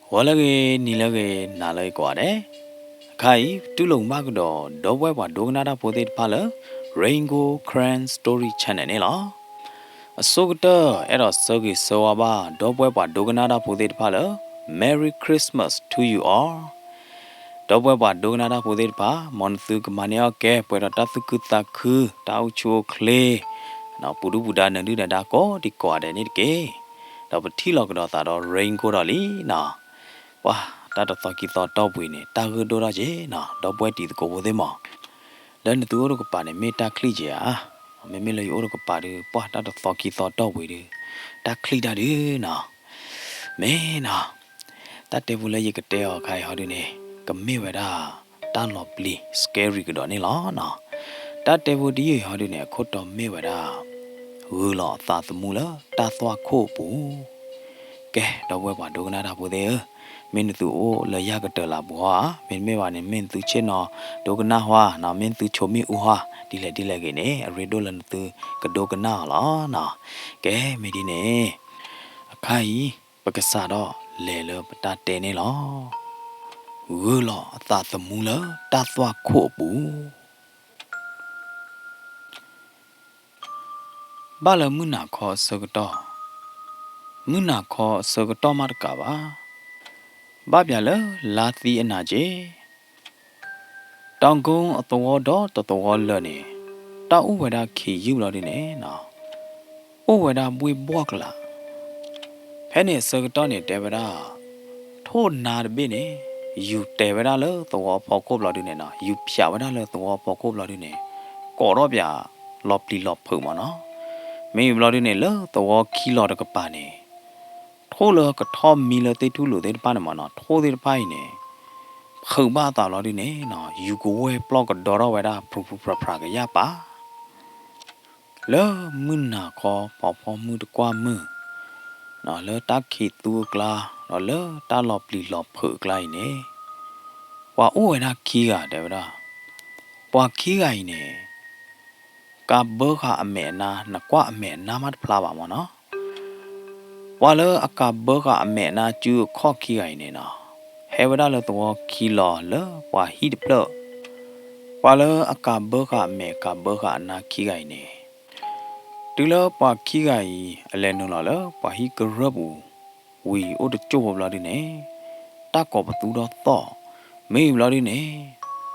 Walage nilage nalai kwade. Kai tulong magdo dowe wa dognada podet pala Rainbow Cran Story Channel nila. Asogda era sogi soaba dowe wa dognada podet pala Merry Christmas to you all. Dowe wa dognada podet pa monthuk mania ke pera tasukuta ku tau chuo kle. Na pudu buda nandu da ko di kwade ni ke. Da pati logdo ta do rainbow rali na. Wah, ta da kita top win ta gu do ra je na do pwe ti ko bo de ma dan tu ro ko pa ne me ta kli je a me le yo ro ko pa de pwa ta da kita top wi de ta kli da de na me na ta te bu le ye ke te o khai ho de ne ka me wa da ta lo pli scary ko do ne la na ta te bu di ye ho de ne kho to me wa da hu lo ta mu la ta swa kho pu ke do we ba do na da bu de min tu o le ya ka la bwa min me wa ne min tu chin no do ka na hwa na min tu chomi u hwa di le ke ne re do lan tu ka do ka na la na ke mi di ne khai pa ka sa do le ta te ne lo wu lo ta ta mu la ta swa kho pu ba la mu na kho so ka to mu na kho so ka to ma ka baဘာပြလဲလာသီအနာကျေတောင်ကုန်းအတော်တော်တော်လနေတောင်ဥဝဒခီယူလာနေနော်ဥဝဒပွေဘွားကလာဖဲနေစကတော့နေတေဗရာထိုးနာတပိနေယူတေဗရာလဲတော်ဖော်ကုတ်လာနေနော်ယူဖြာဝဒလဲတော်ဖော်ကုတ်လာနေကော်တော့ပြလော်ပလီလော်ဖုံမနော်မင်းဘလာနေလဲတော်ခီလော်တကပါနေထိုးလကထောမီလတေထူလို့တေပါနမနော်ထိုးတေပိုင်နေခုံဘာတာလို့ဒီနေနော်ယူကိုဝဲပလော့ကဒေါ်ရဝဲတာဖရဖရကရပါလဲမွနာခေါ်ပေါ်မှုတကွာမှုနော်လဲတခိတူကလာနော်လဲတာလော်ပလီလော်ဖုကလိုက်နေဝါအိုဝဲတာခီးရတယ်ဗျာပွာခီးကိုင်နေကဘောခအမေနာနကွာအမေနာမတ်ဖလာပါမနော်ဝါလအကဘောကအမေနာကျူခော့ခီအိုင်နေနော်ဟဲဝဒါလတော့ခီလောလဝါဟီဒပလဝါလအကဘောကအမေကဘောကအနာခီအိုင်နေတူလပါခီအိုင်အလဲနုလောလပါဟီကရဘူဝီအိုတချိုဘလာဒီနေတကောပတူတော့တော့မေးဘလာဒီနေ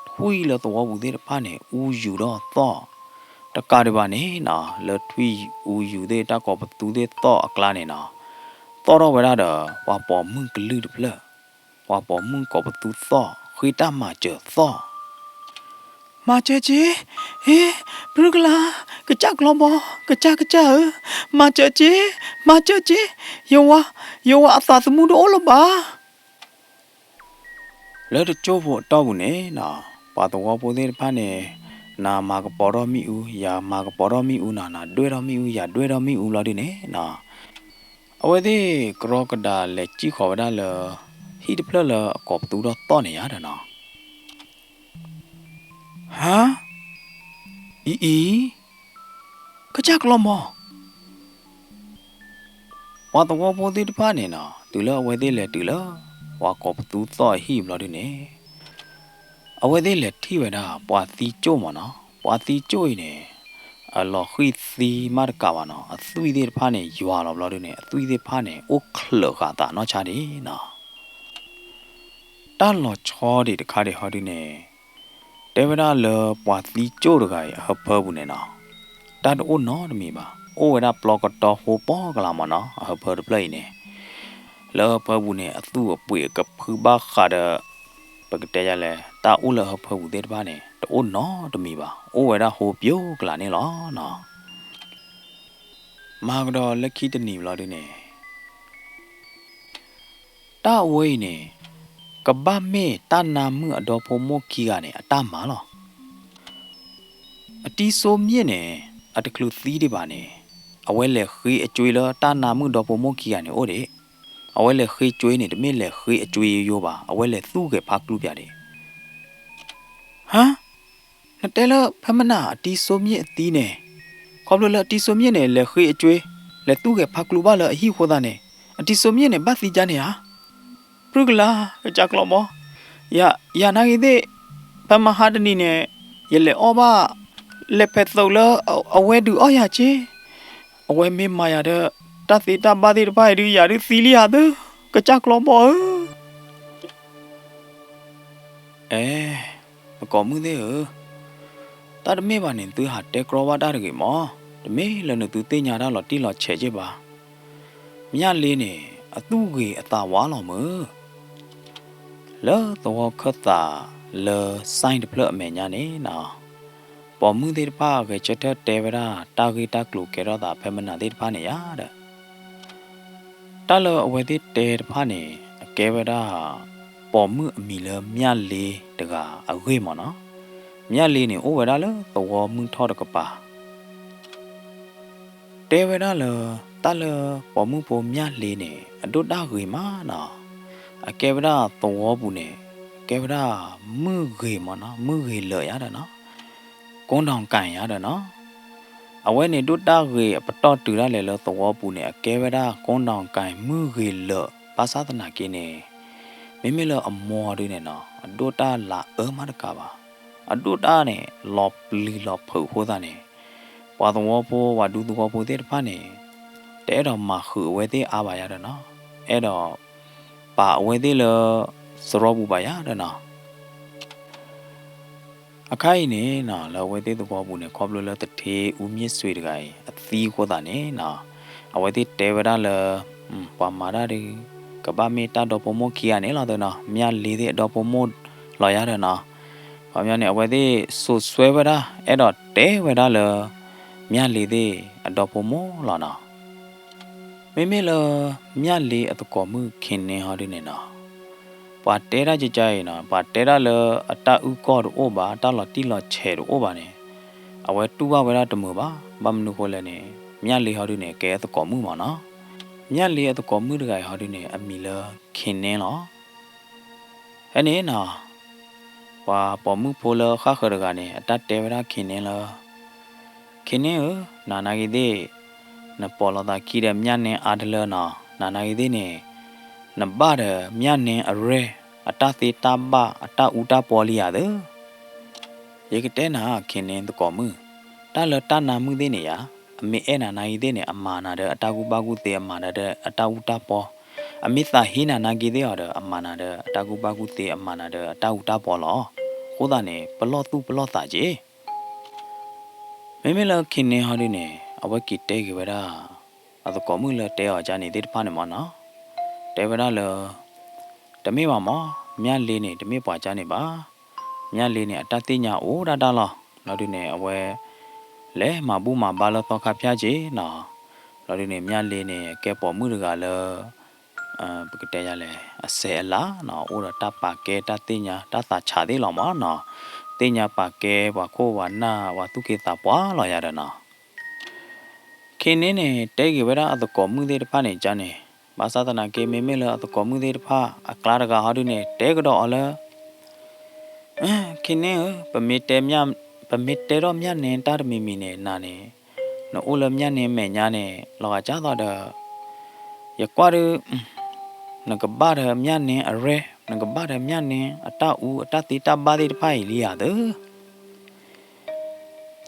ထွီလတော့ဘူးတဲ့ဖာနေဦးယူတော့တော့တကားဒီပါနေနော်လထွီဦးယူတဲ့တကောပတူတဲ့တော့အကလာနေနော်တော်တော့ဝရတာဝါပေါ်မှုကလူတပလဝါပေါ်မှုကပတူသောခွေတမကျသောမာချေချေဟေဘရုကလာကကြကလောဘောကကြမာချေချေယောဝအသာသမှုတော့လပါလဲတချို့ဖို့တော့ဘူးနေနော်ပါတော်ပိုသေးဖားနေနာမာကပေါ်တော်မီဦးယာမာကပေါ်တော်မီဦးနာတွေ့တော်မီဦးယာတွေ့တော်မီဦးလာဒီနေနော်အဝဲသေးကရောကဒါလက်ကြည့်ခေါ်ဝဒါလဟီတပလလအကောပတူတော့တော့နေရတယ်နော်ဟာအီကကြကလမောဝါတော့ပိုသေးတပါနေနော်တူလအဝဲသေးလက်တူလဝါကောပတူတော့ဟီဘလာဒီနေအဝဲသေးလက်ထိဝဒါပွာတီကျို့မနော်ပွာတီကျို့နေအလောခိသီမတ်ကဘာနော်အသွေးသေးဖားနေရွာတော့ဘလို့နေအသွေးသေးဖားနေအိုခလကတာနော်ချာဒီနော်တာလောချောဒီတခါဒီဟောဒီနေတေဝရလောပွာသီကျိုးတကရဟဖဘူးနေနော်တာတိုးနော်တမီပါအိုဝရပလော့ကတော့ဟိုပေါ်ကလာမနော်ဟဖဒပလိနေလောဖဘူးနေအသူ့အပွေကဖူဘာခါဒပကတဲ့ရလဲတာအိုလဟဖဘူးတဲ့ပါနေတိုးနော်တမီပါအိုဝရဟိုပြိုကလာနေလောနော်မာကတော့လက်ခိတနီဘလာဒီနေတာဝိနေကဘာမေတာနာမှုအတော်ဖို့မောခီကနေအတမာလောအတီဆိုမြင့်နေအတကလူသီးတွေပါနေအဝဲလက်ခေးအကျွေးလောတာနာမှုတော်ဖို့မောခီကနေအိုတယ်အဝဲလက်ခေးကျွေးနေတမင်းလက်ခေးအကျွေးရောပါအဝဲလက်သူ့ကဖာကလူပြတယ်ဟမ်နတဲလဖမနာအတီဆိုမြင့်အတီးနေခေါပလလအတီဆိုမြင့်နေလက်ခေးအကျွေးလက်သူ့ကဖာကလူပါလအဟိခိုးသားနေအတီဆိုမြင့်နေဘတ်စီကြနေဟာ Brugla Jacklomo Ya Yanagide Pamahadine Yele Oba Lepethola away do Oyachi away me my other Tathita body by the Yari Filia Jacklomo Có mưa thế ta đã mê bà nên tư hạt đế cổ đã được mò để mê lần nữa tư tê nhà ra lọt đi lọt trẻ chứ bà nhà lên nè tu gì ta quá lò mơ lỡ tôi khất ta lỡ sai được lỡ mẹ nhà nè nào bỏ mưa thế ba cái chết hết đế ra ta ghi ta lù cái đó ta phải mình làm thế ba này á đó ta lỡ ở đây đế ba này cái vậy đó bỏ mưa mì lỡ nhà lên được à ở quê mà nó nhà lên nè ô vậy đó lỡ tôi mưa thọ được bà đế vậy đó lỡ ta lỡ bỏ mưa bỏ nhà lên nè đốt đá gửi má nọ cái vậy đó tôi bu nè cái vậy đó mưa gửi mà nó mưa gửi lợi á đó nó con đồng cày á đó nó ở đây nè đốt đá gửi bắt to từ đó lỡ tôi bu nè cái vậy đó con đồng cày mưa gửi lợi ba sát na kia nè mấy lỡ mua đi nè nó đốt đá là má được cả bà đốt đá nè lọp lì lọp phở khô ta nè qua tôi qua đu tôi qua thế đó nè để đó mà khử với thế à bà đó nó ở đó bà với thế là sờ bu bà đó nó cái này nó là với thế tôi qua bu này có luôn là tự thi miết suy được cái thi của ta này nó ở với thế để với đó là bà mà đó đi các bà mẹ ta đọc bộ kia này là đó nó mẹ lý thế đọc bộ loại đó nó và mẹ này ở với thế sốt suy với đó ở đó để với đó là mẹ lý thế đọc bộ là nó mấy là mẹ lý ở có mưa khen này họ đi này nó bà té ra chơi nó bà té ra là ta u có được ô bà ta là tí là chè được ô bà này ở vậy tu ba vậy ra tụi mưa bà băm nước hồi này mẹ lý họ đi này cái có mưa mà nó mẹ lý ở có mưa được cái họ đi này anh mi là khen này nó cái này nó và bỏ mưa phô là khác hơn cái này ta té ra khen này là khen này nà cái gì nà bỏ là ta kia mẹ này ăn được nà cái gì này nà ba đờ mẹ này ở đây ta thì ta ba ta u ta bỏ đi à đó vậy cái tên nào khen này tôi có mưa ta là ta nà mưa thế này à mẹ nà này thế này amma nà đó ta cũng ba cũng thế amma nà đó ta u ta bỏ mẹ ta hi nà cái thế ở đó amma nà đó ta cũng ba cũng thế amma nà đó ta u ta bỏ lo cô ta này bỏ lo ta chứ mấy là khen này họ đi này ở bên kia cái vậy đó tôi có mưa là té ở trên này thế phải mà nó té vậy đó là tụi mấy mà mẹ lên này tụi mấy bỏ trên này bà mẹ lên này ta tin nhà ố đã lo nó đi này ở về lẽ mà bu mà ba lo to khắp nhà chứ nó nó đi này mẹ lên này cái bỏ mưa được là cái té ra là xe lá nó ố là ta bà cái ta tin nhà ta trả đi lòng mà nó tin nhà bà cái và cô và na và tu kia ta quá lo ya đó nó khi này té cái vậy đó tôi có mưa thế phải này cho này bà sao ta nói cái mấy là tôi có mưa thế phải clara cái họ đi này té cái đó là khi này bà mẹ đó mẹ này ta được mẹ này nà này nó u lâm mẹ này mẹ nhà này lo chả tao được giờ qua được nó cái ba được mẹ này ở đây nó cái ba được mẹ này ta tí ta ba đi phải li à đó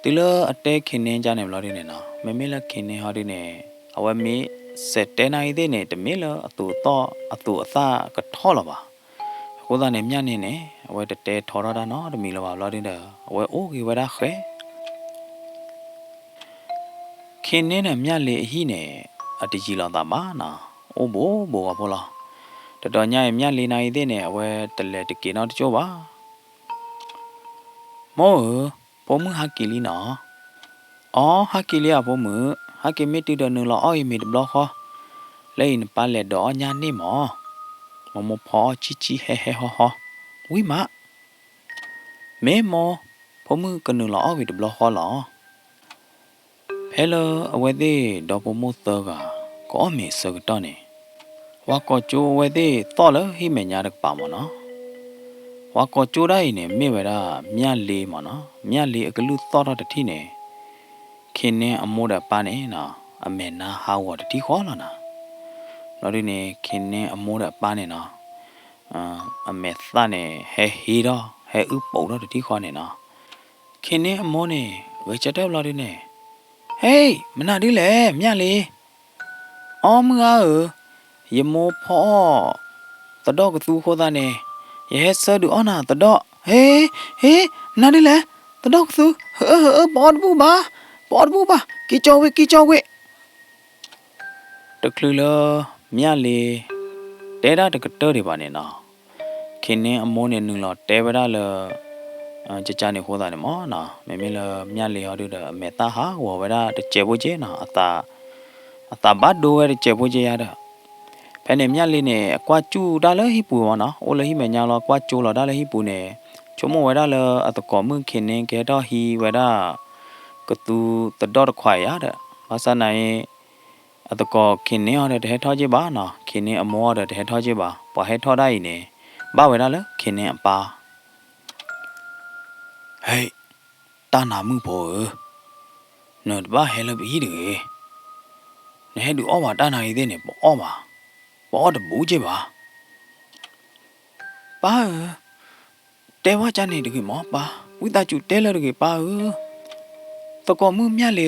từ lúc ở đây khi này cho nên lo đi này nó mấy là khi này họ đi này ở bên mỹ sẽ tên này thế này thì mấy là tụ to tụ ta cái thọ là ba cô ta ném nhà này nè ở đây để thọ ra đó nó thì mình là vào lo đi đó ở đây ô cái vậy đó khé khi này ném nhà lệ hi nè ở đây chỉ là ta ba nè ô bố à bố lo để đó nhà em nhà lệ này thế nè ở đây để lệ để kia nó cho ba bố mưa hắc kỳ li nọ hắc kỳ li à bố mưa hắc kỳ mấy từ đó nữa là oi mình được khó lấy ba lệ đó nhà này mà một phò chi he ho quý má mẹ mò bố mưa cần nữa là oi mình được khó lọ hello ở đây đó bố mưa tơ cả có mẹ sợ cái đó này và có chú ở đây to lắm khi mẹ nhà được bảo mà nó và có chú đây nè mẹ vậy đó mẹ lì mà nó mẹ lì cái lú to đó thì nè khi nè mua được ba nè nó mẹ na hao được thì khó là nè nó đi nè khi nè mua được ba nè nó အမေသားနဲ့ဟဲဟီတော့ဟဲဥပုံတော့တိခေါ်နေနော်ခင်းနေအမောနေဝေချက်တော့လာတယ်နဲ့ဟေးမနာဒီလေမြတ်လေအော်မငါရမောဖောတတော့ကသူခေါ်တာနဲ့ရဲဆဒူအနာတတော့ဟေးမနာဒီလေတတော့ကသူပေါ်ဘူးပါကီချောဝေတကလူလမြတ်လေတဲတာတကတော်တွေပါနေနော်ခင်းနေအမောနေနုလောတဲဝရလကြနေခေါ်တာနေမောနော်မေမေလမြတ်လေဟောတို့မေတာဟာဝဝရတကျေဖို့ကျေနော်အတာဘတ်ဒိုဝဲတကျေဖို့ကျေရတာဖဲနေမြတ်လေးနဲ့အကွာကျူဒါလည်းဟိပူရောနော်အိုလည်းဟိမညာလောကွာကျူလောဒါလည်းဟိပူနေချုံမဝရလအတကောမှုခင်းနေကဲတော့ဟီဝရကတူတတော်ခွာရတဲ့ဘာသာနိုင်အတကောခင်းနေရတဲ့ထဲထောကြပါနော်ခင်းနေအမောရတဲ့ထဲထောကြပါပွားဟဲထောတိုင်းနေဘာဝရလခင်းနေအပါဟေးတာနာမှုဖို့နော်တဘာဟဲလဘီဒီနဲဒူအော်ပါတာနာရည်တဲ့နေပေါ့အော်ပါပေါ်တဘူးကြပါတဲဝကြနေတကမောပါဝိတာကျူတဲလတကပါတကောမှုမြတ်လေ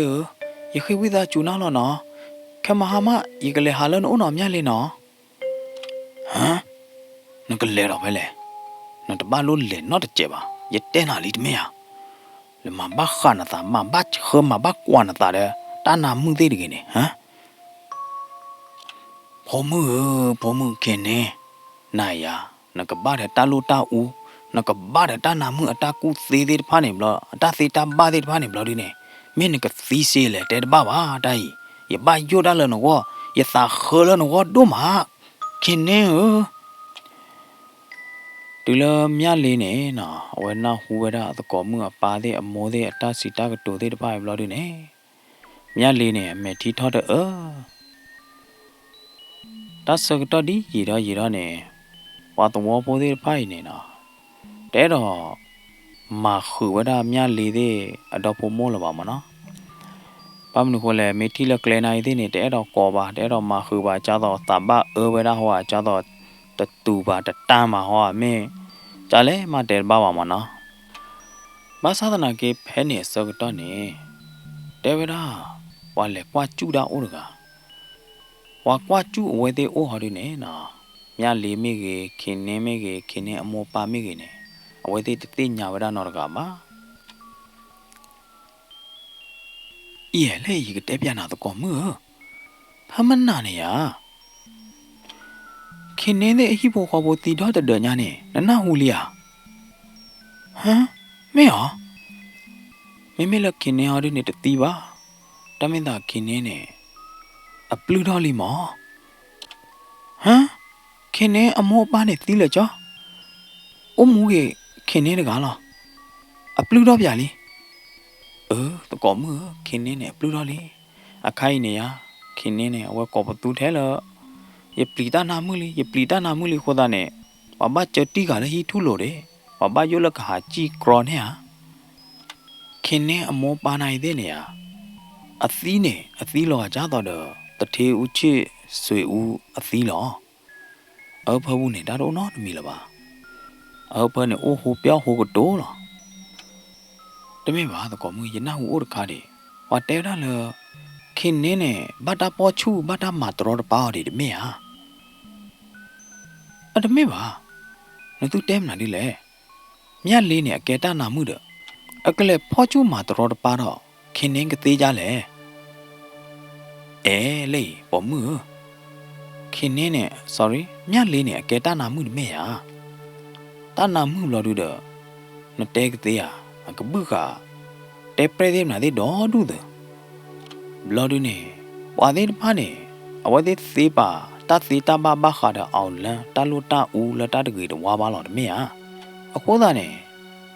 ရခိဝိတာကျူနာလောနော်ခမဟာမဤကလေဟာလနုံနော်မြတ်လေနော်ဟမ်နကလေတော့ပဲလေနော်တပါလို့လေနော်တကြပါရတဲနာလီတမေယာလမဘခနာတာမဘတ်ခမဘကွာနာတာတဲ့တာနာမှုသေးတကနေဟမ်ဖောမှုခင်းနေနိုင်ယာနကဘာတဲ့တာလိုတာဦးနကဘာတဲ့တာနာမှုအတာကူသေးသေးဖားနေဘလို့အတာသေးတာဘာသေးဖားနေဘလို့ဒီနေမင်းနကသီးစေးလေတဲ့ဘာပါတိုင်ရပါယိုဒါလနော်ရသာခေါ်လနော်ဒိုမာခင်းနေတူလမြလေးနေနော်အဝဲနာဟူဝဲတာအတကောမှုအပါသေးအမောသေးအတာစီတာကတိုသေးတပါဘလို့ဒီနေမြလေးနေအမေထီထော့တဲ့တဆကတော့ဒီရီတော့နေဝါတော်ပိုးသေးဖိုင်နေနော်တဲတော့မာခုဝဒမြလေးသေးအတော့ပုံမိုးလပါမနော်ပမနုခလဲမေတီလကလဲနိုင်သေးနေတဲတော့ကောပါတဲတော့မာခုပါကြတော့တဘဝဒဟောကြတော့တတူပါတတမ်းမှာဟောမင်းကြလဲမတဲပါပါမနော်မသဒနာကေဖဲနေစကတော့နေတဲဝဒဝါလေကွာကျူတာအိုးတကဝါကွာကျူအဝဲသေးအိုးဟာဒီနေနော်မြလေးမိကေခင်းနေမိကေခင်းနေအမောပါမိကေနေအဝဲသေးတိညာဝဒနော်တကမှာအေးလေရီကတဲပြနာတကောမှုဖမနာနေရခင်းနေတဲ့အဟိဘောခေါ်ဖို့တီတော့တညာနေနနဟူလီယာဟမ်မေယောမေလခင်းနေဟာဒီနေတတီပါတမင်သာခင်းနေအပလူတော်လီမောဟမ်ခင်းနေအမောပါနေသီးလေကြောအုံမူရဲ့ခင်းနေတကားလားအပလူတော်ပြလီတကောမှုခင်းနေပလူတော်လီအခိုင်နေရခင်းနေအဝဲကောပတူထဲလောယပလီတာနာမှုလီခေါ်တာနဲ့ဘဘချတီကလည်းဟီထူလို့တယ်ဘဘယိုလကဟာជីကရောနဲ့ဟာခင်းနေအမောပါနိုင်တဲ့နေရအသီးလောကြတော့တထေဦးချစ်ဆွေဦးအသီးလောအဖဘူးနေတာတော့နော်မီလပါအဖနဲ့အိုဟိုပြောင်းဟိုကတိုးလောတမေပါတော့မူရနာဟူအိုတခါဒီဝါတဲရလခင်းနေနဲ့ဘတာပေါ်ချူဘတာမာတော်တပါဒီမေဟာအတမေပါနသူတဲမနာဒီလေမြတ်လေးနဲ့အကဲတနာမှုတော့အကလေဖောချူမာတော်တပါတော့ခင်းနေကသေးကြလေလေပေါ်မှုခင်းနေနဲ့ sorry မြတ်လေးနဲ့အကဲတနာမှုမေဟာတနာမှုလို့တော့နတဲကသေးဟာကပုခတဲပရဲသေးနာဒီတော့ဒူးတယ်ဘလော်ဒူနေဝါသေးဖာနေအဝဲသေးသေးပါတသေးတပါဘခါတော့အောင်လန်တလူတဦးလတတကေတော့ဝါပါလို့တမေဟာအခိုးသားနေ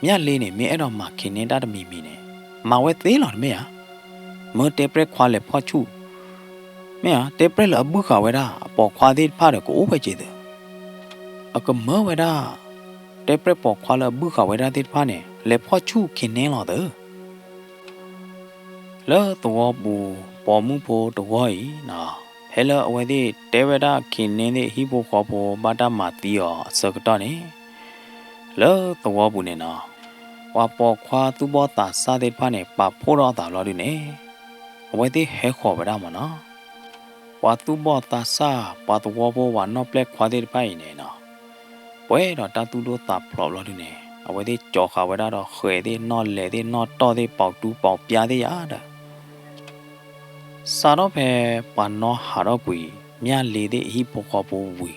မြတ်လေးနေမင်းအဲ့တော့မှခင်းနေတာတမီမီနေမဝဲသေးလို့တမေဟာမေတဲပရဲခွာလေဖောချူမင်းတဲပရဲလအပုခဝဲတာအပေါ်ခွာသေးဖာတော့ကိုပဲကြည့်တယ်အကမောဝဲတာတဲပရဲပေါ်ခွာလပုခဝဲတာသေးဖာနေလေဖောချူခင်းနေလို့တယ်လဲတော့ဘူးပေါ်မှုဖို့တော့ဤနော် hello away Deveda kin in the hippo copo bata matio circutoni lo the wabunina wapo qua tu bota sade pane pa pora da lorine away the heco vedamana watu bota sa pat wabo one no black quaded painena where a tatudo tap problem away the joka weda hede not lady not to the pau tu pau pia the yada Sarope pano harapui mia lede hipokopo we.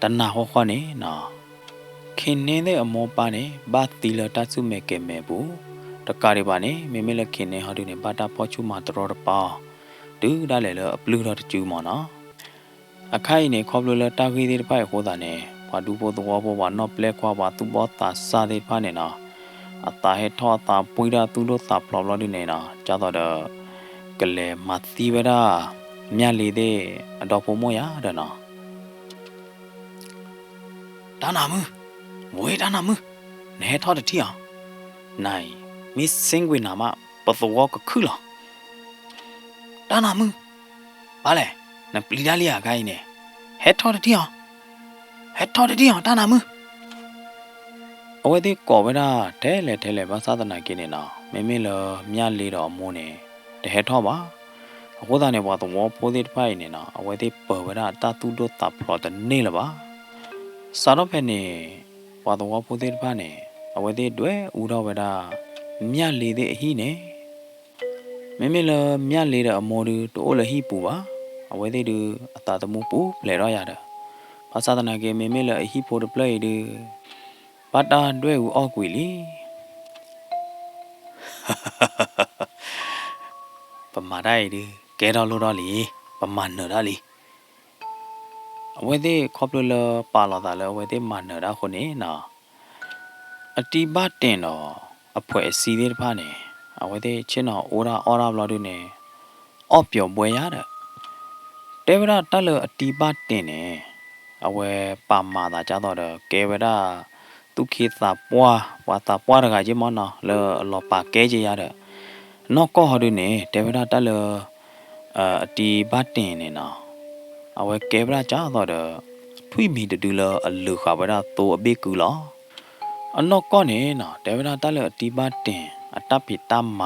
Tana hokone na. Kinene amopane bat tila tatsu meke mebu. Takaribane memela kine hadune bata pochu matro pa. Do dalele blue dot jumona. A kaine cobbler taki the pai hodane. Padupo the wabo one no play qua batu bota sade panena. A tahe tota puida tudo tap lolodinena. Jadaကလေးမသီဝရမြက်လေးတဲ့အတော်ပုံမရတဲ့နော်တာနာမဝေတာနာမနဲထော်တတီအောင်နိုင်မစ်စင်ကွေနာမပသောကခုလာတာနာမဘာလဲနပလီဒါလီယာခိုင်းနေဟဲထော်တတီအောင်တာနာမအဝဲဒီကောဝရတဲလေဘာသာဒနာကိနေနော်မမေလမြက်လေးတော့မိုးနေတဟဲထောပါအခုသားနေပါတော့ပိုးသေးဖိုင်နေနော်အဝဲသေးပေါ်ဝရတာတူတော့တပ်လို့တနေလပါစားတော့ဖက်နေပါတော့ပိုးသေးဖိုင်နေအဝဲသေးတွေဦးတော့ဝရမြက်လေးသေးအဟိနေမမေလမြက်လေးတဲ့အမော်တူတိုးလဟိပူပါအဝဲသေးတူအတာတမှုပူဖလေတော့ရတယ်ဘာသာတနာကေမမေလအဟိဖို့တပလေတူဘာတာတွေဦးအော့ကွေလီပမာရိုက်ဒီကဲတော်လို့တော့လေပမာနော်ဒါလေအဝဲသေးခေါပလလပါလာတာလေအဝဲသေးမာနော်ဒါခုနေနော်အတီဘတင်တော့အဖွဲအစီသေးတဖာနေအဝဲသေးချင်းတော်အိုရာအော်ရာဘလော်တို့နေအော့ပြော်ပွဲရတဲ့တေဝရတက်လအတီဘတင်နေအဝဲပါမာတာကြတော့ကဲဝရသူခိတာပွားဝါတာပွားရကကြီးမနော်လောပါကဲကြရတဲ့နော်ကောဟရနေတေဝရတက်လအတီဘတင်နေနော်အဝဲကဲဗရာကြတော့ထွိမီတူလအလူခဗရာတိုအဘိကူလောအနော်ကောနေနော်တေဝရတက်လအတီဘတင်အတပ်ပိတမ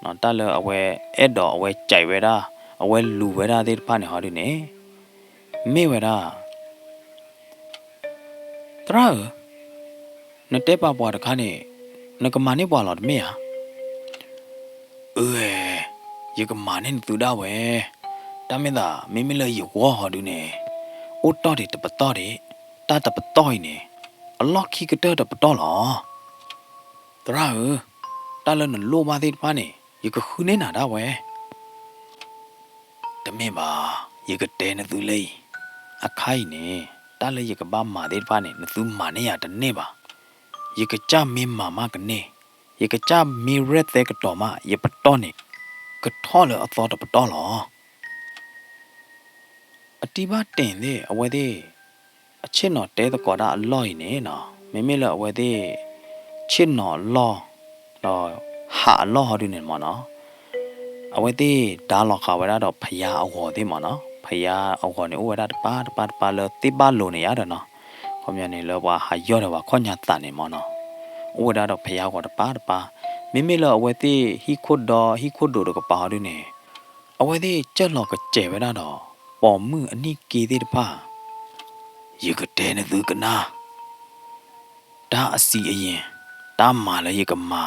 နော်တက်လအဝဲအဲ့တော့အဝဲကြိုက်ဝဲတာအဝဲလူဝဲတာတဲ့ဖာနေဟောရနေမေဝဲတာတရာနတဲပပွားတခါနေနကမနေပွားလို့မေဟာယကမာနေတူဒါဝဲတမင်သာမိမလေးဝါဟာဒူနေအိုတော်တဲ့တပတော်တဲ့တာတပတော်နေအလော့ခိကတဲ့တပတော်လားတရာတာလနလိုပါသေးပါနေယကခုနေနာဒါဝဲတမင်ပါယကတဲနေသူလေးအခိုင်နေတာလေယကဘာမာသေးပါနေနသူမာနေရတဲ့နေပါယကကြမင်းမာမကနေယကကြမီရက်တဲ့ကတော်မယပတော်နေကထောလအသောတပတော်လားအတိဘတင်တဲ့အဝဲသေးအချစ်နော်တဲတကောတာအလော့နေနော်မိမိလအဝဲသေးချစ်နော်လောဟာလောဟရနေမနော်အဝဲသေးဒါလောခဝရတော့ဖယားအဝေါ်သေးမနော်ဖယားအဝေါ်နေဝရတပါလတိပါလိုနေရတယ်နော်ခေါမြနေလောပါဟာရော့တော့ခေါညာတန်နေမနော်ဝရတော့ဖယားကောတပါမိမိလအဝဲသေးဟီခုဒိုတော့ကပါရနေအဝဲသေးကြက်လောကကျဲဝရတော့ပေါ်မှုအနိကေသေးတပါယေကတဲနေသူကနာဒါအစီအရင်တာမာလည်းယေကမာ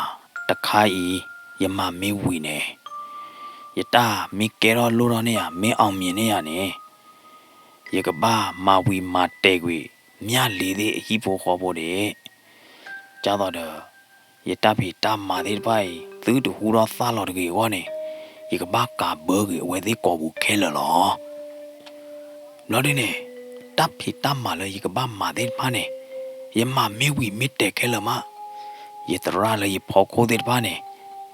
တခိုင်ယမမင်းဝီနေယတာမိကဲရောလိုတော်နေရမင်းအောင်မြင်နေရနေယေကဘာမာဝီမာတဲကွေမြလေးသေးအဟိဖို့ခေါ်ဖို့တဲ့ကြတော့ယတာဖီတာမာသေးပိုင်သူတူဟူတော်သားတော်တကေဝါနေယေကဘာကာဘောကေဝဲသေးကောဘူးခဲလောနော်ဒီနေတပ်ဖီတမလည်းယကဘာမာတဲ့ဖာနေယမမေဝီမစ်တဲ့ခဲလမယတရာလည်းယဖော်ခိုးတဲ့ဖာနေ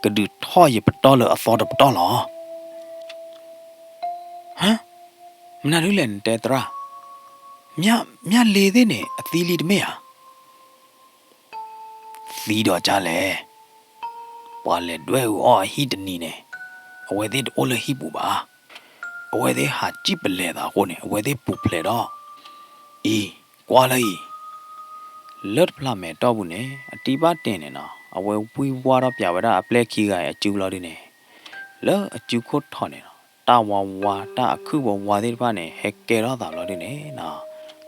ကဒူထောယပတော်လအသောတပတော်လောဟမ်မနာလူလည်းတဲ့တရာမြလေသေးနေအသီးလီတမေဟာသီးတော့ကြလဲပွာလေတွဲဟောဟီတနီနေအဝဲသေးအိုလဟီပူပါ အဝဲသေးဟာကြည့်ပလဲတာဟိုနဲ့အဝဲသေးပူပလဲတော့အေးကွာလိုက်လွတ်ဖလာမဲတော့ဘူးနဲ့အတီးပါတင်နေနော်အဝဲဝီဝါတော့ပြဝရအပလက်ခီကအကျူလို့ဒီနေလောအကျူခုတ်ထော်နေနော်တာဝါဝါတာအခုဘဝါသေးတပါနဲ့ဟက်ကဲတော့တာလို့ဒီနေနော်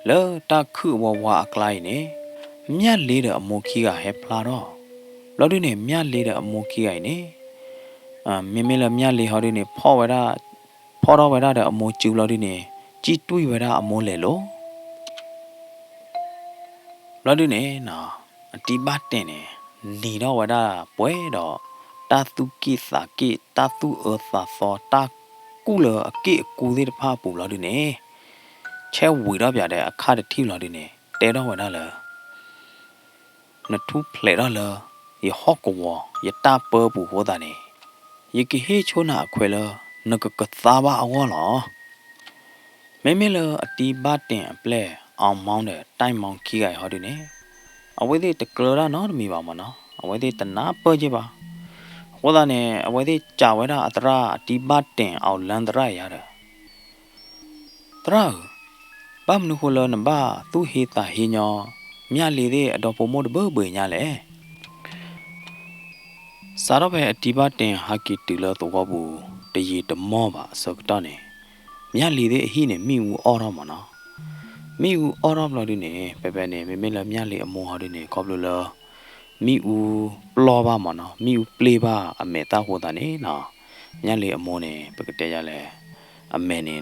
လောတာခုဘဝါအကလိုက်နေမြတ်လေးတဲ့အမိုခီကဟက်ဖလာတော့လို့ဒီနေမြတ်လေးတဲ့အမိုခီကနေမင်းမင်းလမြတ်လေးဟောဒီနေဖောဝရဖောတော့ဝရတဲ့အမိုကျူလို့ဒီနေជីတွေးဝရအမိုလေလို့လော်ဒူနေနော်အတီးပါတင်နေနေတော့ဝဒပွဲတော့တာသူကိစာကိတာသူအသာသောတာကုလအကိအကူသေးတဖာပူလော်ဒူနေချဲဝီတော့ပြတဲ့အခါတတိလော်ဒူနေတဲတော့ဝဒလာနထူဖလေတော့လာယဟော့ကောယတာပပူဟောတာနေယကိဟေချိုနာခွဲလနကကသာဘာအောလောမဲမဲလအတီးပါတင်အပလဲအောင်မောင်းတဲ့တိုင်မောင်းခီးကဟောဒီနေအဝဲသေးတကလရနော်မီပါမနော်အဝဲသေးတနာပေါ်ကြပါဟောတာနဲ့အဝဲသေးကြာဝဲတာအတရာဒီဘတ်တင်အောင်လန်တရရတာတရာဘာမနုခလနဘာသူဟေတာဟေညောမြလီသေးအတော်ပုံမတဘဘညာလေစားတော့ပဲအဒီဘတ်တင်ဟာကီတူလတော့ဘူးတရီတမောပါဆော့တော့နေမြလီသေးအဟိနဲ့မိဦးအော်တော့မနော်မိဦးအော်တော့လို့ဒီနေပဲပဲနေမေလမြလီအမောဟာဒီနေခေါပလို့လောမိဦးပလောပါမနော်မိဦးပလေပါအမေတာဟိုတာနေနော်မြလီအမောနေပကတဲ့ရလဲအမေနေ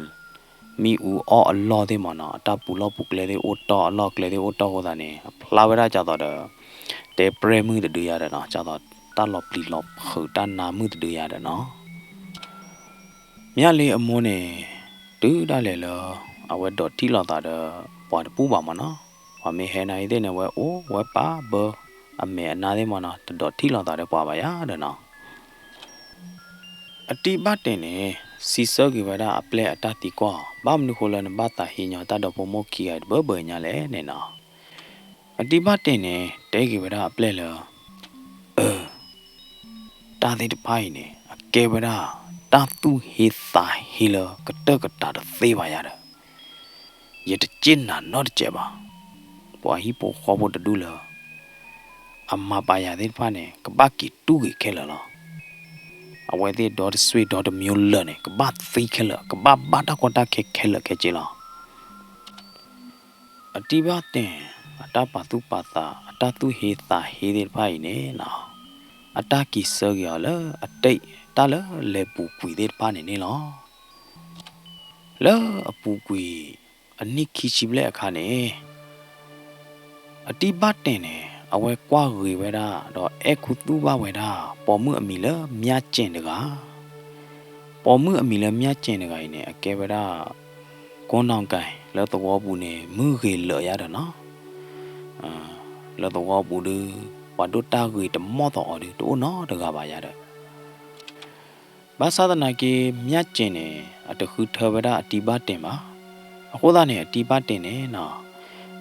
မိဦးအော်အလောသေးမနော်အတပူလောပူကလေးသေးအိုတော်အလောကလေးသေးအိုတော်ဟိုတာနေဖလာဝရကြတော့တဲပရမှုတူရတယ်နော်ကြတော့တလောပလီလောဟိုတနာမှုတူရတယ်နော်မြလီအမောနေတူဒါလေလောအဝတ်တော်တီလောက်တာတော့ပွားပူပါမနော်ဝမေဟဲနိုင်တဲ့နေဝဲအိုဝဲပါဘောအမေအနာသေးမနော်တော်တီလောက်တာတော့ပွားပါရတဲ့နော်အတိဘတ်တင်နေစီဆောကီဝဒအပလက်အတတိကွာဘာမနုခိုလနဘတာဟိညာတတော်ပမောခီရဘဘညာလဲနေနော်အတိဘတ်တင်နေတဲကီဝဒအပလက်လောတာသေးတဖိုင်းနေအကဲဝဒတာသူဟေသာဟီလကတကတာသေးပါရတယ်ရတကျင်းနာတော့ကြပါပွာဟီပိုခေါ်ဖို့တူလာအမပါရတဲ့ဖာနေကပကီတူကြီးခဲလာအဝဲတဲ့ဒေါ်ဆွေဒေါ်မျိုးလနေကပတ်သိခဲလာကပဘာတာကွန်တာခဲလာခဲချီလာအတိဘတင်အတပါသူပါတာအတသူဟေတာဟေတဲ့ဖိုင်နေနော်အတကီဆောရလအတိတ်တလလေပူကွေတဲ့ဖာနေနေလောလောအပူကွေအနိခိချိပလက်အခါနေအတိဘတ်တင်နေအဝဲကွာရေဝဲတာတော့အခုသူ့ဘဝဲတာပေါ်မှုအမီလမြတ်ကျင်တကားပေါ်မှုအမီလမြတ်ကျင်တကားနေအကဲဝဲတာကွန်းတောင်ကိုင်လောတော်ဘူးနေမှုခေလော်ရတာနော်လောတော်ဘူးဒဝတ်တာခေတမောတော်ဒီတို့နော်တကားပါရတဲ့ဘာသာနာကေမြတ်ကျင်နေအတခုထဝဲတာအတိဘတ်တင်ပါအခုသားနဲ့တီပါတင်နေနော်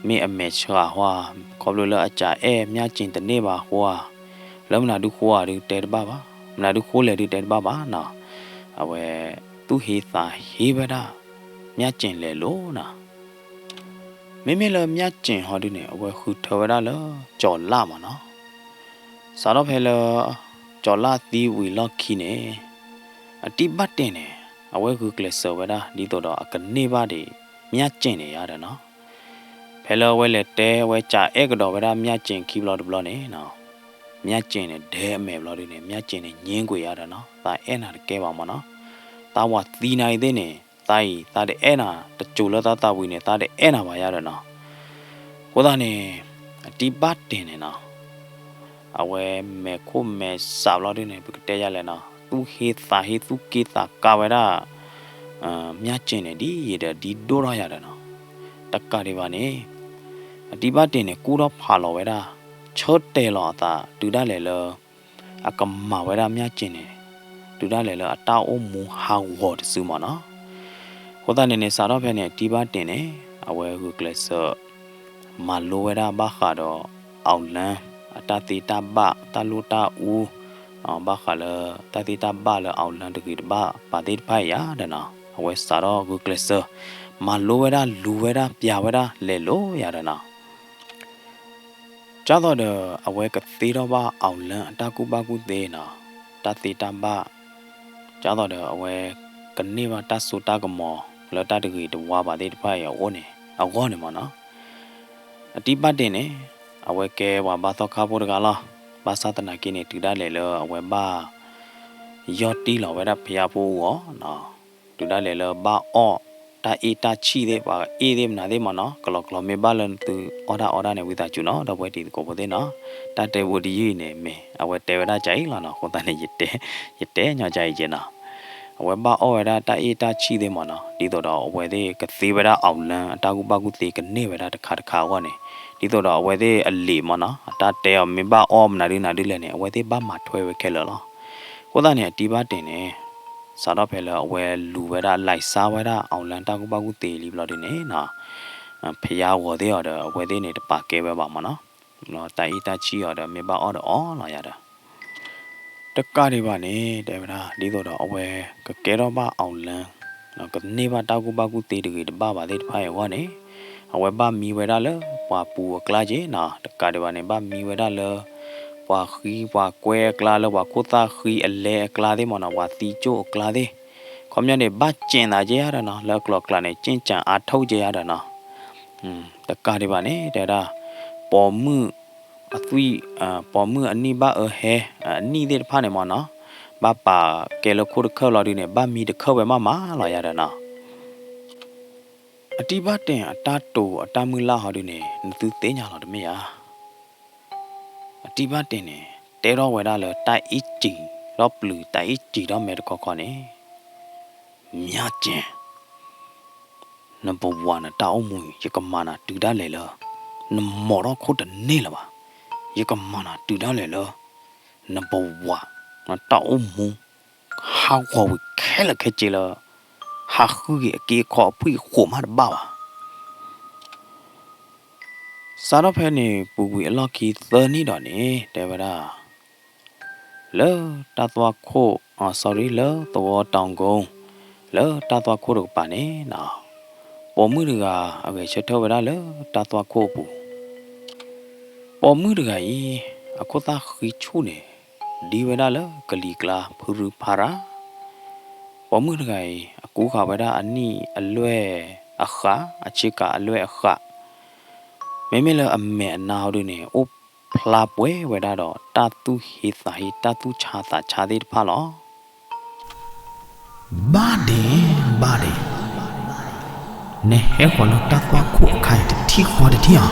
မေအမေချွာဟွာခေါ်လို့လအကြအဲမြကျင်တနေပါဟွာလောမနာဒုခိုးရတဲ့တပါပါမနာဒုခိုးလေတဲ့တပါပါနော်အဝဲသူဟေသာဟေဗဒမြကျင်လေလို့နော်မေမေလမြကျင်ဟောဒီနေအဝဲခုထဝရလကြော်လာမနော်စားတော့ဖဲလကြော်လာသီဝီလောက်ခီနေအတိပတ်တင်နေအဝဲခုကလဆောဝဒဒီတော့အကနေပါဒီမြတ်ကျင်နေရတယ်နော်ဖဲလောဝဲလက်တဲဝဲကြအဲ့ကတော့ဗရာမြတ်ကျင်ခီဘလော့ဘလော့နေနော်မြတ်ကျင်နေဒဲအမေဘလော့ဒီနေမြတ်ကျင်နေညင်းကိုရတယ်နော်ဒါအဲ့နာကဲပါမနော်တာဝသီနိုင်တဲ့နေတိုင်းတာတဲ့အဲ့နာတကြိုလသားတာဝီနေတာတဲ့အဲ့နာပါရတယ်နော်ကိုသားနေအတိပတ်တင်နေနော်အဝဲမဲခုမဲစာဘလော့ဒီနေပကတဲရလဲနော်သူဟေသာဟေသူကေတာကာဝရာမြတ်ကျင်နေဒီရတဲ့ဒီဒိုရရတယ်နော်တက္ကရီပါနေအဒီဘတ်တင်နေကူတော့ဖာလော်ဝဲတာချော့တဲလော်တာဒူဒါလေလောအကမဝဲတာမြတ်ကျင်နေဒူဒါလေလောအတောအမူဟာဝတ်စုမနော်ဟိုတာနေနေစာတော့ဖဲနေဒီဘတ်တင်နေအဝဲဟုကလဆောမလိုဝဲတာဘာခါတော့အောင်လန်းအတတိတဘတလူတာဦးဘာခါလတတိတဘလအောင်လန်းတကီတဘပါတိဖိုင်ရတဲ့နော် အဝဲစာတော့ဂူကလစမလိုဝဲတာလူဝဲတာပြဝဲတာလဲလို့ရတယ်နော်ကြတော့အဝဲကသေးတော့ပါအောင်လန်အတကူပါကူသေးနော်တသေးတပါကြတော့အဝဲကနေပါတဆူတကမောလောတတကြီးတဝါပါသေးတဖိုင်ရောနေအကောနေမနော်အတိပတ်တင်နေအဝဲကဲဝါဘာတော့ခါဖို့တကလားဘာသာတနာကိနေတူဒါလေလောအဝဲဘာယော်တီလောဝဲတာဖျားဖို့ရောနော်တူဒါလေလောဘာအော့တာအီတာချီတဲ့ပါအေးတဲ့မနာတဲ့မနော်ကလောကလောမေဘာလန်တူအော်ဒါနဲ့ဝိတာကျူနော်တော့ဘွဲတီကိုပိုတဲ့နော်တတဲဝဒီရီနေမေအဝဲတဲဝဒါကြိုင်လာနော်ဟိုတန်နေရတဲ့ညကြိုင်ကျင်နော်အဝဲဘာအော်ဒါတာအီတာချီတဲ့မနော်ဒီတော့အဝဲတဲ့ကသေးဝဒါအောင်လန်အတာကူပါကူသေးကနေဝဒါတခါဝါနေဒီတော့အဝဲတဲ့အလီမနော်အတာတဲမေဘာအော်မနာရီလဲနေအဝဲတဲ့ဘာမထွဲဝဲခဲလောကိုသားနဲ့တီးပါတင်နေစာတော့ဖဲလောအဝဲလူဝဲတာလိုက်စားဝဲတာအောင်လန်တာကူပါကူတေလီဘလော်တင်နေနော်ဖျားဝေါ်တဲ့တော့အဝဲတဲ့နေတပါကဲပဲပါမနော်နော်တိုင်အီတာချီရတော့မေပါအော်တော့လာရတာတကားတွေပါနေတဲ့ဗလားဒီတော့အဝဲကကဲတော့ပါအောင်လန်နော်ကနေပါတာကူပါကူတေတကြီးတပါပါသေးတဖိုင်ရောနေအဝဲပါမီဝဲတာလဲပွာပူကလာကြီးနော်တကားတွေပါနေပါမီဝဲတာလဲပွာခီပွာကွဲကလာလဲပွာကိုတာခီအလဲကလာသေးမနော်ပွာတီချိုကလာသေးခေါမြနေဘာကျင်တာကြရတာနော်လောက်ကလောကလာနေကျင့်ကြံအားထုတ်ကြရတာနော်တကားတွေပါနေတဲ့ဒါပေါ်မှုအသွီပေါ်မှုအနိဘာဟဲအနိတဲ့ဖာနေမနော်ဘာပါကဲလခုတခေါ်လာဒီနေဘာမီတခေါ်ပဲမလာရတာနော်အတိဘတင်အတာတူအတာမူလာဟောဒီနေသူသေးညာတော့တမေယာအတိဘတင်နေတဲတော့ဝဲတာလေတိုက်အီတီတော့ဘလူးတိုက်အီတီတော့မဲတခေါ်နေမြာကျင်နံပါတ်1တောင်းမူရကမနာတူဒါလေလောနမောတော့ခုတနေလပါရကမနာတူဒါလေလောနံပါတ်1တောင်းမူဟာဝဝခဲလခဲကြလောဟာခုကြီးအကေခေါ်ဖွေးခုမှာဘာစာတော့ဖဲနေပူပူအလော့ကီသနီတော့နေတဲ့ဗလားလောတတ်သွားခို့sorry လောတော့တောင်ကုန်းလောတတ်သွားခို့တော့ပါနေနော်ပေါ်မှုတွေကအကေချက်တော့ဗလားလောတတ်သွားခို့ပူပေါ်မှုတွေကကြီးအခုသားခီချူနေဒီဗလားလောကလီကလာဖူရူဖာရာပေါ်မှုတွေကကြီးအကူခါဗလားအနီအလွဲအခါအချစ်ကအလွဲအခါမဲမဲလအမေအနာတို့နေအိုဖလာပွဲဝဲတော့တာတူဟီသာဟီတာတူချာတာချာသေးတဖာလောဘာဒီနေဟဲခေါ်လို့တတ်သွားခုအခိုင်တီခေါ်တဲ့တီဟာ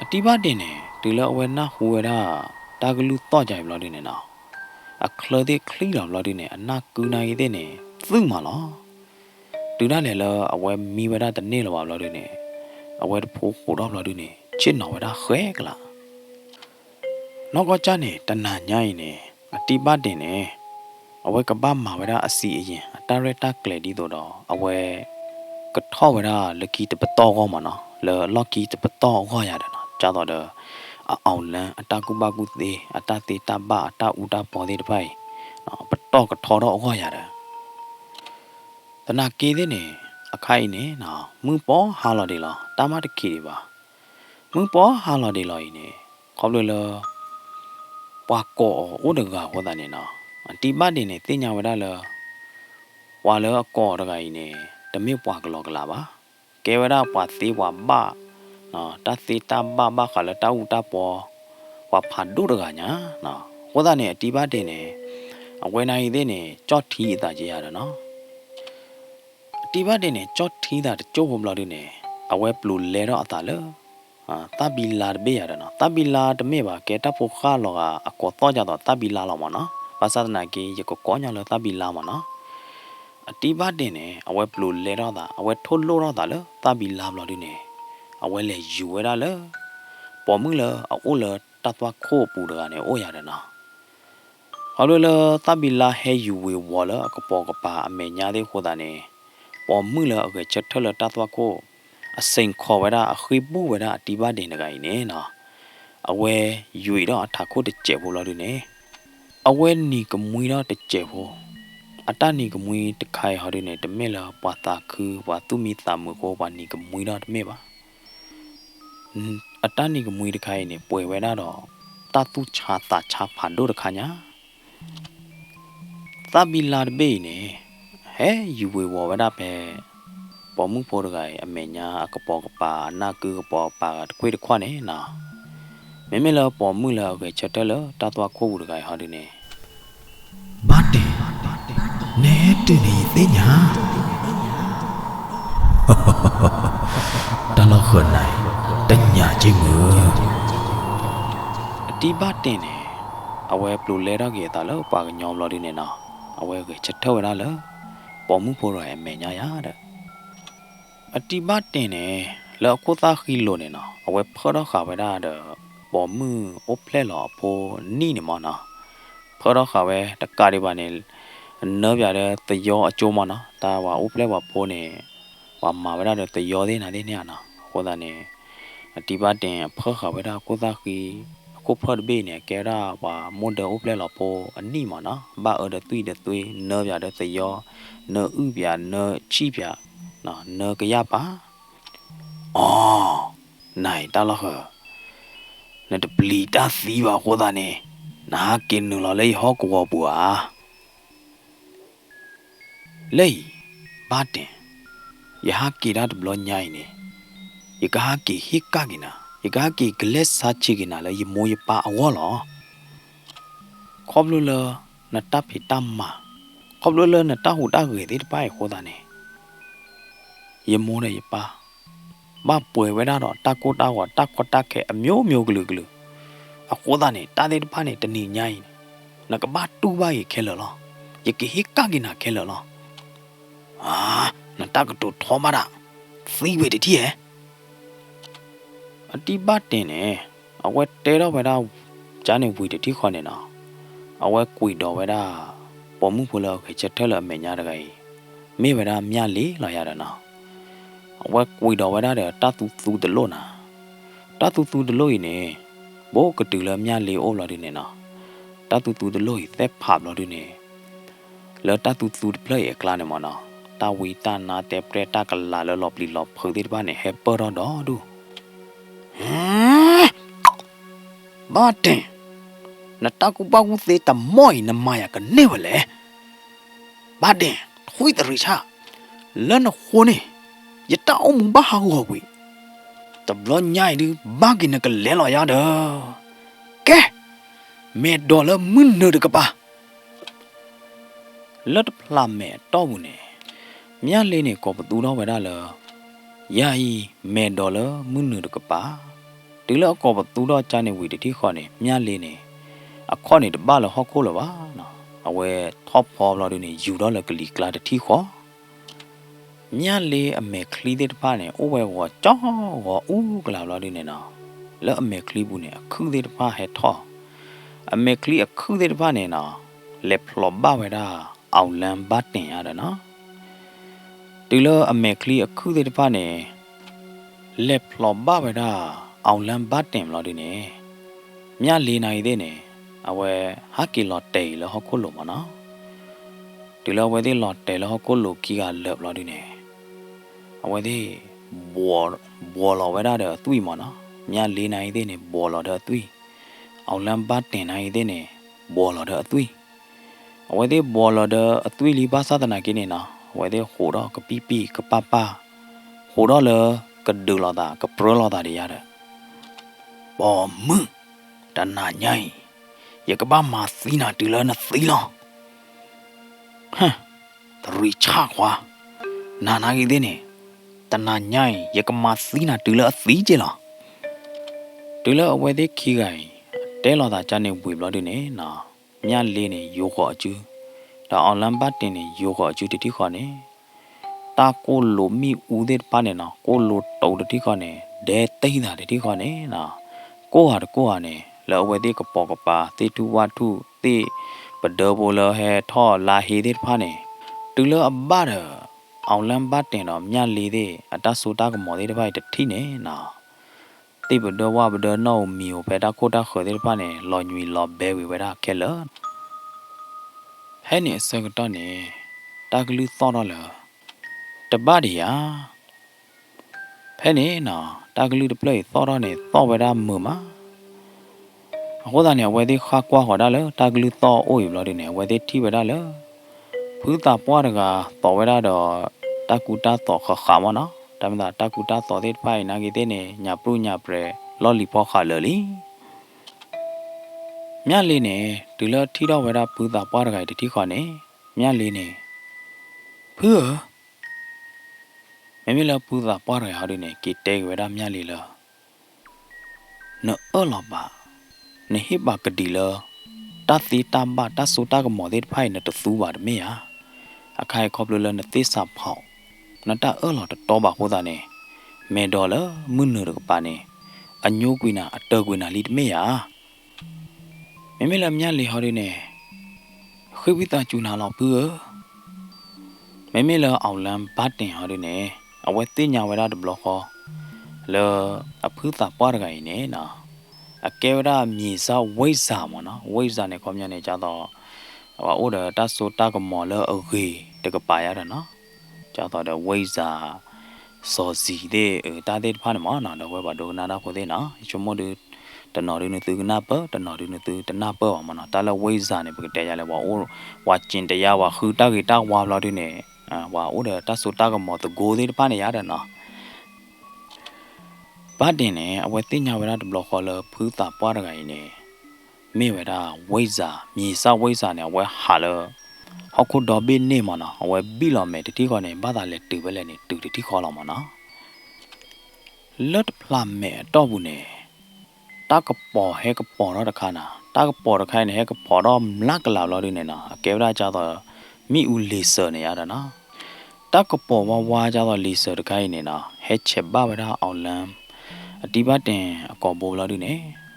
အတိဘတင်နေဒီလောအဝဲနာဟူဝဲတာတာဂလူတော့ကြိုင်ဘလောဒီနေနော်အခလတဲ့ခလီလောဘလောဒီနေအနာကူနိုင်တဲ့နေသူ့မှာလောတူဒါလေလောအဝဲမီဝဲတာတနေ့လောဘလောဒီနေအဝဲဖိုးခိုတော့ဘလောဒီနေချစ်နော်ဝဲတာခဲကလားနောက်ကကြနေတနာညိုင်းနေအတိဘတင်နေအဝဲကပမာဝဲတာအစီအရင်အတာရတာကလေဒီတော့အဝဲကထောဝဲတာလကီတပတော့ကောမနော်လော်ကီတပတော့ခေါ်ရတယ်နော်ကြတော့အောင်လန်အတာကူပါကူသေးအတာသေးတပအတာဦးတာပေါ်သေးတပိုင်နော်ပတော့ကထောတော့ခေါ်ရတယ်တနာကေတဲ့နေအခိုင်နေနော်မူပေါ်ဟာလော်ဒီလောတာမတခေပါမူပေါ်ဟာလော်ဒီလောနေခေါ်လို့လောပွားကောဦးတကဟောတာနေနော်တီပတ်နေတင်ညာဝဒလောဝါလောကောတကကြီးနေတမေပွားကလောကလာပါကဲဝဒပွားသေးပွားဘာနော်တသေတဘာခလတာဦးတာပေါ်ဝါဖာဒုတကညာနော်ဟောတာနေတီပတ်တင်နေအဝဲနိုင်သေးနေကြော့ထီအတာကြီးရတယ်နော်တီပတ်တင်နေကြော့ထီတာကျိုးဘုံလောက်နေအဝဲပလူလဲတော့အတာလောတဘီလာဘေးရတယ်နော်တဘီလာတမေပါကဲတပ်ဖို့ခါလောကအကောတော့ကြတော့တဘီလာလောက်မနော်ဘာသာနာကေရကောညာလောတဘီလာမနော်အတိဘတင်နေအဝဲပလူလဲတော့တာအဝဲထိုးလို့တော့တာလောတဘီလာဘလို့ဒီနေအဝဲလေယူဝဲတာလောပေါ်မှုလောအိုလောတတ်သွားခိုးပူတကနေအိုရတယ်နော်ဟောလို့လောတဘီလာဟဲယူဝေဝောလောကပေါ်ကပါအမေညာသေးခိုးတာနေပေါ်မှုလောအကချက်ထလောတတ်သွားခိုးအစိန်ခေါ်ဝဲတာအခိပူဝဲတာအတိဘတင်တကကြီးနေနော်အဝဲယူတော့အထာခိုးတကျဲဖို့လို့ဒီနေ away ni kumuira the jevo. Atani kumui the kai harine the mela pata ku watumi tamuko wani kumuira the meba. Atani kumui the kai ne pue wenado. Tatu cha ta cha pando the kanya. Tabila the bay ne. Hey, you will walk up a Pomu Porgai, a mania, a capopa, naku popa, quit a quane now. Memela pomula, a chatella, tatua cold guy hardine. Bate, Netini, Thina Talahunai, Tanya Jimu. A tea batine. Away blue letter get a low pag and yom lodinena. Away get chatella, Pomu Pora and mania yada. A tea batine, la quota hilonena. Away poda havada, Pomu, o plelo, po ninimana. เพราะเราเขาเว้ตะการีบานเนี่ยเนื้อแบบตะยอโจมันนะแต่ว่าอุปเลว่าพอเนี่ยว่ามาเวลาเดตะยอได้นะได้เนี่ยนะคนนั้นเนี่ยที่บ้านเนี่ยเพราะเขาเวลาก็จะคือก็เพราะเบเนี่ยแกได้ว่าโมเดลอุปเลเราพออันนี้มันนะบ้าเดตุยเนื้อแบบตะยอเนื้ออุบแบบเนื้อชีแบบนะเนื้อกระยาปะอ๋อไหนตาละเหรอเนี่ยจะปลีตาสีว่าคนนั้นเนี่ยนากินหนูเราเลยฮอกวัวบัวเลยบาดเนี่ยยาฮักกีรัดบลอนใหญ่เนี่ยยกฮักกีฮิกกากินะยกฮักกีเกลสซัชิกินะเลยยโมยปะอวอลอคอบลูเลนัตตาพิตัมมาคอบลูเลนัตตาหูตาเกยติดไปโคตาเนี่ยยโมเนี่ยยปะบ้าป่วยไว้ได้หรอตาโกตาหัวตาโคตาแค่เมียวเมียวกลือกลืออะโคตาเนี่ยตาเด็ดป้าเนี่ยตะนีใหญ่นักบ้าตู้บ้าอีกแค่เหรอยกฮิกกากินะแค่เหรอนั่นตากระโดดท้อมาละฟีเวทีเหรอดีบ้าเต้เนี่ยเอาไว้เตะเราไว้ได้จานในวีที่คนเนี่ยนะเอาไว้คุยดอไว้ได้ปมุพลเราเคยจะเท่าไรไม่ยากเลยไม่ไว้ได้มีอะไรหลายอย่างนะเอาไว้คุยดอไว้ได้เดี๋ยวตาตูเดลนะตาตูเดลอีเนี่ยโบกติแล้วมีอะไรโอ้เราดีเนี่ยนะตาตูเดลอีแต่ภาพเราดีเนี่ยแล้วตาตูเพลย์เอกลาเนี่ยมันนะตาวิตานาเตเปรตากลาแล้วหลบลีหลบเพื่อที่บ้านเนี่ยเฮปเปอร์รอดดูบ้าเต้นัตตากูบ้ากูเสตามอยน้ำมายกันเนี่ยวะเลยบ้าเต้คุยตริชาแล้วนะคนเนี่ยยัตตาอมบ้าหัววิตบล้อใหญ่ดูบ้ากินกันเลี้ยลอยาเด้อแกเมดดอลแล้วมึนเนื้อเด็กปะแล้วพลาเมดต้อบุเนี่ยมีอะไรเนี่ยก็ประตูน้องไปได้เลยยายเมดดอลแล้วมึนเนื้อเด็กปะถึงแล้วก็ประตูน้องจานในวิธีที่ข้อเนี่ยมีอะไรเนี่ยข้อเนี่ยบ้านเราฮอกโคเลยวะนะเอาไว้ท็อปพอเราดูเนี่ยอยู่ดอลแล้วก็ลีกลาดที่ข้อมีอะไรอเมคลีเด็ดป้าเนี่ยโอ้ไว้ว่าจ้าว่าอู้กลาเราดูเนี่ยนะแล้วอเมคลีบุเนี่ยคือเด็ดป้าให้ท่ออเมคลีคือเด็ดป้าเนี่ยนะเล็บหลบบ้าไว้ได้เอาแลมบัดเนี่ยอะไรนะถึงแล้วอเมคลีคือเด็ดป้าเนี่ยเล็บหลบบ้าไว้ได้เอาแลมบัดเนี่ยเราดูเนี่ยมีอะไรในเด้เนี่ยเอาไว้ฮักกิลอตเตยแล้วเขาคุลมานะถึงแล้วไว้ที่ลอตเตยแล้วเขาคุลกี่การเล็บเราดูเนี่ยเอาไว้ที่บัวเราไว้ได้เด้อตุ้ยมานะมีอะไรในเด้เนี่ยบัวเราเด้อตุ้ยเอาแลมบัดเนี่ยในเด้เนี่ยบัวเราเด้อตุ้ยเอาไว้ที่บัวเราเด้อตุ้ยลีบาซาตนากินเนี่ยนะเอาไว้ที่หัวเรากับปีกับป้าหัวเราเลยกับดูเราตากับโปรเราตาเดียร์เด้อปอมึงแต่หน้าใหญ่อยากบ้ามาสีน่าตีเลยนะสีล้อฮะตรีชากว่านานากี่เดเนี่ยแต่หน้าใหญ่อยากมาสีน่าตีเลยสีเจล่ะตีเลยเอาไว้ที่ขี้ไก่เดี๋ยวเราตาจานเนี่ยบุยบล้อดีเนี่ยนะมีอะไรเนี่ยโยกจูแต่เอาลำบัดเนี่ยโยกจูที่ข้อเนี่ยตาโกโลมีอูเดป้าเนี่ยนะโกโลโตที่ข้อเนี่ยเดตีน่ะที่ข้อเนี่ยนะโกหาเนี่ยแล้วไว้ที่กระปอกปลาที่ทุวัตถุที่ปเดอโบเลเฮท่อลาเฮเดพาเนี่ยถึงแล้วบ้าเด้อเอาลำบัดเนี่ยเนาะมีอะไรเด้อัตราสุดาก็หมดได้ไปแต่ที่เนี่ยนะที่ปเดอว่าปเดอโนมิวไปตาโคตาเขยได้พาเนี่ยลอยมีลอยเบวีไว้ได้แค่ละ ဟဲ့နေစကတော့နေတာကလူသောတော့လေတပတ်ဒီယာဖဲနေနော်တာကလူတပလေသောတော့နေသောဝဲတာမမအခုသားနေဝဲသေးခါကွာဟောတာလေတာကလူသောအိုးယူလို့ဒီနေဝဲသေးထိဝဲတာလေဖူးတာပွားတကတော်ဝဲတာတော့တာကူတာတော်ခါမနော်တမတာတာကူတာတော်သေးဖိုင်နာကြီးတဲ့နေညာပရုညာပရဲလော်လီပေါ့ခါလေလီမြတ်လေးနေဒီလထီတော့ဝဲတာဖူးတာပွားတကတတိခေါ်နေမြတ်လေးနေဖူးမမေလာပူတာပွားရဟာဒီနေကိတဲဝဲတာမြတ်လေးလားနော်အော်လာပါနေဟိဘကဒီလာတတိတမ်ဘာတဆူတာကမော်ဒီဖိုင်နတသူပါမေယာအခိုင်ခေါပလလနတိစဖောက်နတအော်လာတော့ပါဟိုတာနေမေဒေါ်လာမွန်းနရကပါနေအညိုးကွေနာအတော်ကွေနာလီတမေယာမမေလာမြတ်လေးဟာဒီနေခိဝိတာကျူနာလောက်ဘူးမမေလာအောင်လန်ဘတ်တင်ဟာဒီနေအဝဲတင်ညာဝဲတာဒဘလခောလောအဖူးတာပွားရကိုင်းနေနော်အကဲဝရမြေစာဝိဇာမနော်ဝိဇာနဲ့ခေါမြနေကြတော့ဟိုအိုဒတဆူတာကမော်လအဂေတကပါရတာနော်ကြတော့တဲ့ဝိဇာစောစီတဲ့တာတဲ့ဖာနမနော်တော့ဝဲပါဒိုနာနာဖို့တဲ့နော်ချမဒတနော်ရင်းသူကနာပတနော်ရင်းသူတနာပမနော်တာလဝိဇာနဲ့ပကတဲ့ရလဲဝါအိုဝါကျင်တရားဝါခူတာကေတာဝါလာတဲ့နဲ့ဝါအိုဒတဆူတာကမော်တဂိုတဲ့ဖာနေရတယ်နော်ဘာတင်နေအဝဲတင်ညာဝရဒဘလခေါ်လဖူးတာပွားရကိုင်းနေမေဝရဝိဇာမြေစာဝိဇာနဲ့ဝဲဟာလဟောက်ခုတော်ဘေးနေမနော်အဝဲပြီးလောမယ်တတိခေါ်နေဘာသာလဲတူပဲလဲနေတူတတိခေါ်လောမနော်လွတ်ဖလာမဲတော့ဘူးနေတကပေါ်ဟဲကပေါ်တော့တခါနာတကပေါ်တခိုင်းနေဟဲကပေါ်တော့မလကလာလို့နေနော်အကဲဝရကြတော့မိဦးလီဆာနေရတာနော်တကပေါ်ဝါကြတော့လီဆာတခိုင်းနေနော်ဟဲချက်ဘာဝရအောင်လမ်းအတိဘတင်အကောဘောလာဒီနေ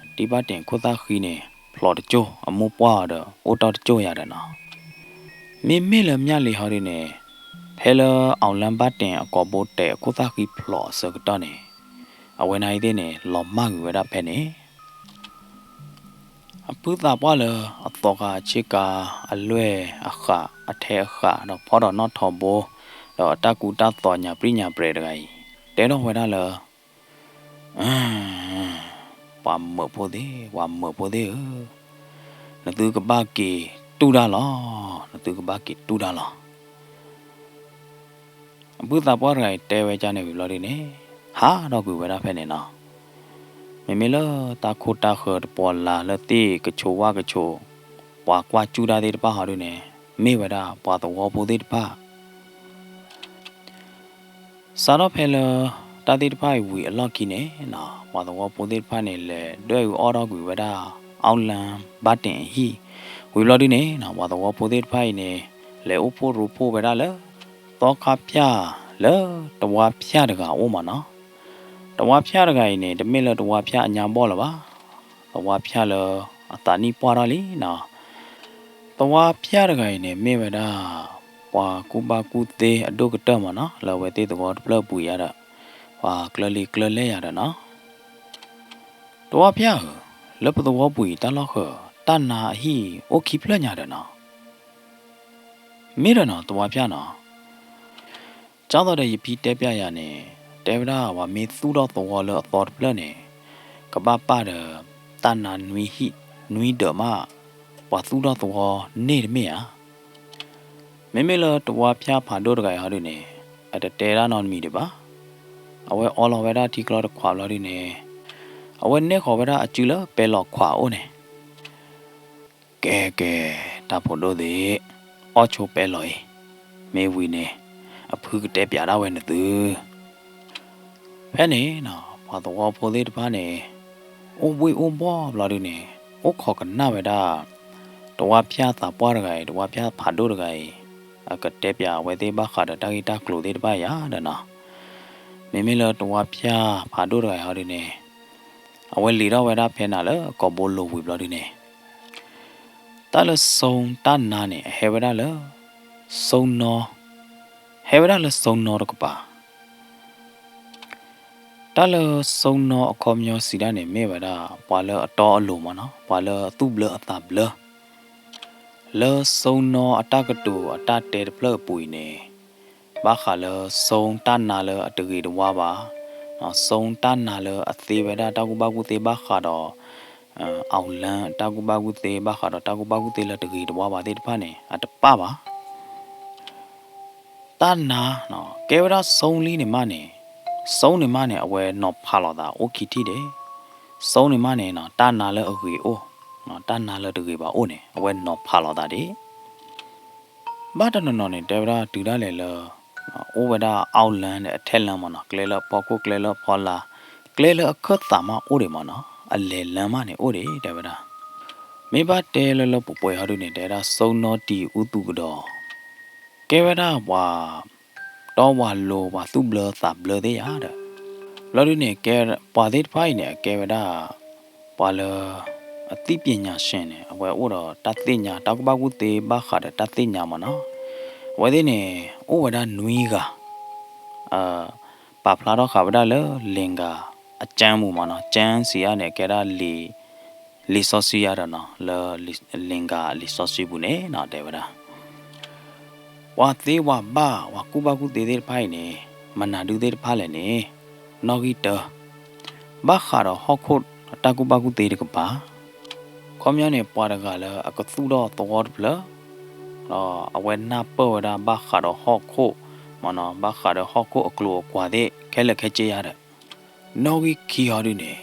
အတိဘတင်ခုသားခီနေဖလော်တကျိုအမိုးပွားတော့အိုတော်တကျိုရတယ်နော်မေမေလမြလေဟာဒီနေဖဲလအောင်လန်ဘတင်အကောဘောတဲ့ခုသားခီဖလော်စကတော့နေအဝဲနိုင်တဲ့နေလော်မကူဝဲတာဖဲနေအပူတာပွားလအတော့ကချစ်ကအလွဲအခအထဲအခတော့ဖော်တော့နော်ထော်ဘောတော့တကူတတော်ညာပြညာပရဲတကကြီးတဲတော့ဝဲတာလဝါမဖို့သေးဝါမဖို့သေးနသူကဘာကီတူတာလားနသူကဘာကီတူတာလားအဘုသာပွားရိုင်တဲဝဲကြနေပြီလို့ဒီနေဟာတော့ကူဝဲတာဖဲနေနော်မေမေလာတာခိုတာခတ်ပေါ်လာလတိကချိုဝါကချိုပွာကွာကျူတာသေးတပါဟာတို့နေမေဝဲတာပွာတော့ဖို့သေးတပါစာတော့ဖဲလာတာတိတဖိုင်ဝီအလော့ကီနေနော်ဘာတော့ပိုတိဖိုင်နေလေဒွဲဦးအော်တော့ကွေဝဒါအောင်လန်ဘတ်တင်ဟီဝီလော်ဒီနေနော်ဘာတော့ပိုတိဖိုင်နေလေအိုဖိုရူဖိုဝဒါလေတော့ခပြလေတဝါဖျားတကအိုမနော်တဝါဖျားတကရင်နေတမစ်လေတဝါဖျားအညာပေါ်လာပါတဝါဖျားလေအတာနီပွားရလီနော်တဝါဖျားတကရင်နေမေဝဒါပွာကူဘာကူတေအဒုကတမနော်လောဝဲတေတော့ပလပူရတာဝါကလလီကလလဲရတာနော်တော့ဖျားလပတော့ပူတလောက်ခတနာဟီโอเคဖလညာတယ်နော်မေရနော်တော့ဖျားနော်ကျောင်းတော်တဲ့ရပီတဲပြရနေတဲဗလာဝါမေသူတော့တော့လောအတော်ဖလနေကပပတဲ့တနာနွီဟီနွီဒမဝါသူတော့တော့နေမေယာမေမေလတော့ဖျားဖာတို့တကရဟာနေအတတဲရနော်မီတယ်ပါအဝဲအော်လော်ဝဲတာတီကလော်ခွာလော်ဒီနေအဝဲနေခေါ်ဝဲတာအကျူလပဲလော်ခွာအိုးနေကဲတာဖို့လို့ဒီအော်ချိုပဲလော်မေဝီနေအဖူးကတဲပြတာဝဲနေသူဖဲနေနော်ဘာတော့ဖို့သေးတပါနေအိုဝေအိုဘောလော်ဒီနေအိုခေါ်ကနာဝဲတာတော့ဖျားတာပွားရခိုင်တော့ဖျားဖာတို့ရခိုင်အကတဲပြဝဲသေးပါခါတာဂီတာကလိုသေးတပါရတဲ့နော်မေမေလတော့ဖျားဖာတို့ရဟာဒီနေအဝဲလီတော့ဝဲတာဖဲနာလေကောဘိုလိုဝီဘလဒီနေတလဆုံတနာနေဟဲဝဲတာလေဆုံနော်ဟဲဝဲတာလေဆုံနော်တော့ကပါတလဆုံနော်အခေါ်မျိုးစီတာနေမေဝဲတာပွာလေအတော်အလိုမနော်ပွာလေသူ့ဘလအတာဘလ le song no atakatu atate plơ bùi nè bác khả le song tan na le atagi de wa ba song tan na le ati ve da ta ku ba ku te bác khả đó ao lan ta ku ba ku te bác khả đó ta ku ba ku te le atagi de wa ba te pa nè atapa ba tan na no ke va song li ne ma nè song ne ma nè awe no pha lo da o ki ti de song ne ma nè no tan na le agi o no tan na le atagi ba o nè awe no pha lo da de ba ta no ne te va tu da le le ô vậy đó ao lần để theo làm mà nó kêu là bao cô kêu là bao là kêu là khất tama ô để mà nó anh lấy làm mà này ô để đấy vậy đó mấy bát tê là bộ bồi họ đi này để ra sâu nó đi u tu cái đó cái vậy đó và đó và lô và tu blơ sạp blơ thế giá đó lo đi này cái bà thế phải này cái vậy đó bà là tiếp nhận nhà sen này vậy ô đó ta tin nhà ta có bao quốc tế ba khá để ta tin nhà mà nó vậy thế này ô vậy đó nuôi gà bà phá đó khá vậy đó lỡ lên gà chăn mù mà nó chăn xí à này cái đó lì xóa xí à đó nó lỡ lên gà lì xóa xí bù nè nó đấy vậy đóว่าเตว่าบ้าว่ากูบ้ากูเตเตไพ่เนี่ยมันน่าดูเตไพ่เลยเนี่ยนอกิเตอบ้าขาดฮอกโคตตากูบ้ากูเตเด็กบ้าความยาวเนี่ยปาดกันเลยก็สู้ดอตัวร์บเลยเอาไว้หน้าเปิดบ้าขาดฮอกโคมันบ้าขาดฮอกโคกลัวกว่าเด็กแค่เล็กแค่เจียดนอกิขี้ฮาดูเนี่ย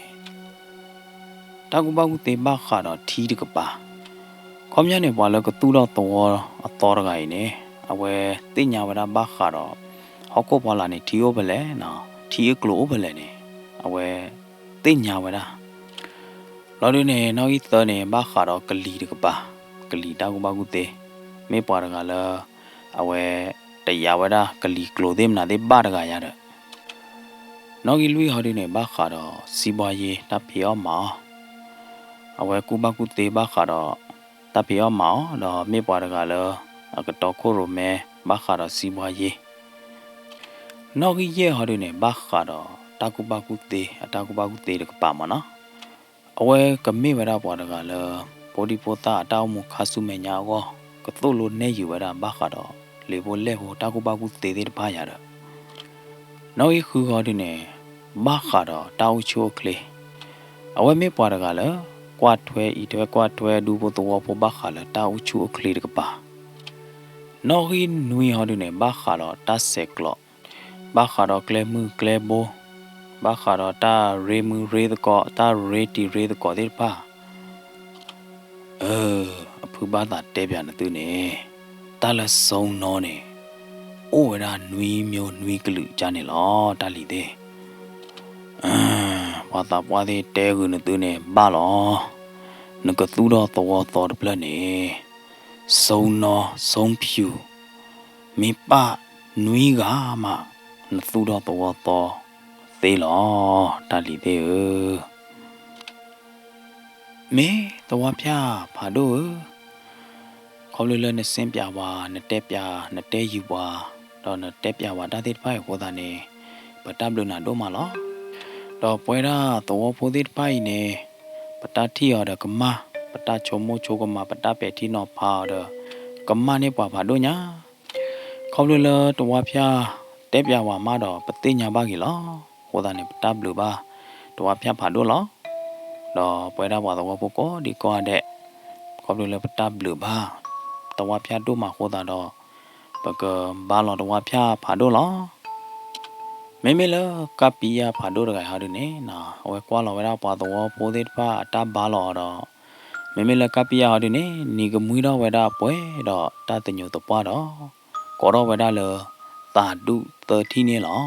ตากูบ้ากูเตบ้าขาดทีเด็กบ้าความยาวเนี่ยปาดเลยก็สู้ดอตัวร์ไงเนี่ยเอาไว้ตีนยาวบ้าขาดฮอกโคพอลานี่ทีโอไปเลยนะทีกลัวไปเลยเนี่ยเอาไว้ตีนยาวเราดูเนี่ยน้อยตัวเนี่ยบ้าขาดกะลีดีกว่ากะลีตากูบ้ากูเตะไม่ปาดกันเลยเอาไว้แต่ยาวกะลีกลัวเต็มน่ะเด็บ้ากันยาเด้น้อยลุยเขาดูเนี่ยบ้าขาดสีบายตาเพียวหมาเอาไว้กูบ้ากูเตะบ้าขาดตาเพียวหมาเราไม่ปาดกันเลยก็ตอโคโรเมบ้าขาดสีบายนอกจากเขาดูเนี่ยบ้าขาดตากูบ้ากูเตะตากูบ้ากูเตะเด็กป่ามันนะเอาไว้ก็ไม่เวลาปวดกันเลยพอดีพอตาตามุขสุเมียก็ตัวลุ้นเนี่ยอยู่เวลาบ้าขาดเลยพอเล่หัวตากูบ้ากูเตะเด็กป่าอย่างเด้นอกจากเขาดูเนี่ยบ้าขาดตาอุโชคเลยเอาไว้ไม่ปวดกันเลยกวาดถ้วยอีถ้วยกวาดถ้วยดูพอตัวพอบ้าขาดตาอุโชคเลยเด็กป่านอกจากนุ้ยเขาดูเนี่ยบ้าขาดตาเสกหลอบ้าขาดเคลมือเคลโบบ้าขาดตาเรมือเรตก็ตาเรตีเรตก็เด็ดป่ะผู้บ้าตาเตบยานตัวเนี่ยตาละสองนอเนี่ยโอ้เวลานุยมีนุยกลุจานเนี่ยล้อตาลีเดว่าตาว่าเดเตกุนตัวเนี่ยบ้าล้อนึกก็ตู้ดอตัวเปล่าเนี่ยสองนอสองผิวมีป้านุยกามานึกตู้ดอตัวเตลอตาลีเดเมตัวพี่ผาดูเขาเลยเนี่ยเส้นပြว่าเนี่ยเตปยาเนี่ยเตยูว่าตอนเนี่ยเตปยาว่าตาติดไปหัวตาเนี่ยปะตับลุนาดูมาล้อตอป่วยละตัวผู้ติดไปเนี่ยปะตาที่เอาเด็กมาปะตาชมโมโชกมาปะตาเป็ดที่นอพาเด็กมาเนี่ยป่าผาดูเนี่ยเขาเลยตัวพี่เตปยาว่ามาดอปะติญาบ้ากี่ล้อหัวตาเนี่ยปะตับลุบ้าตัวพี่ผาดูล้อดอป่วยละว่าตัวผู้ก็ดีกว่าเด็กเขาเลยปะตับลุบ้าตัวพี่ดูมาหัวตาดอปะก็บ้าหลอตัวพี่ผาดูล้อไม่เลยกับปียผาดูอะไรหาดูเนี่ยนะเอาไว้กว่าเราเวลาปาตัวโพธิป้าตาบ้าหลอดไม่เลยกับปียหาดูเนี่ยนี่ก็มือเราเวลาป่วยดอตาติญตัวป้าดอก็เราเวลาเลยตาดูตัวที่นี่หรอ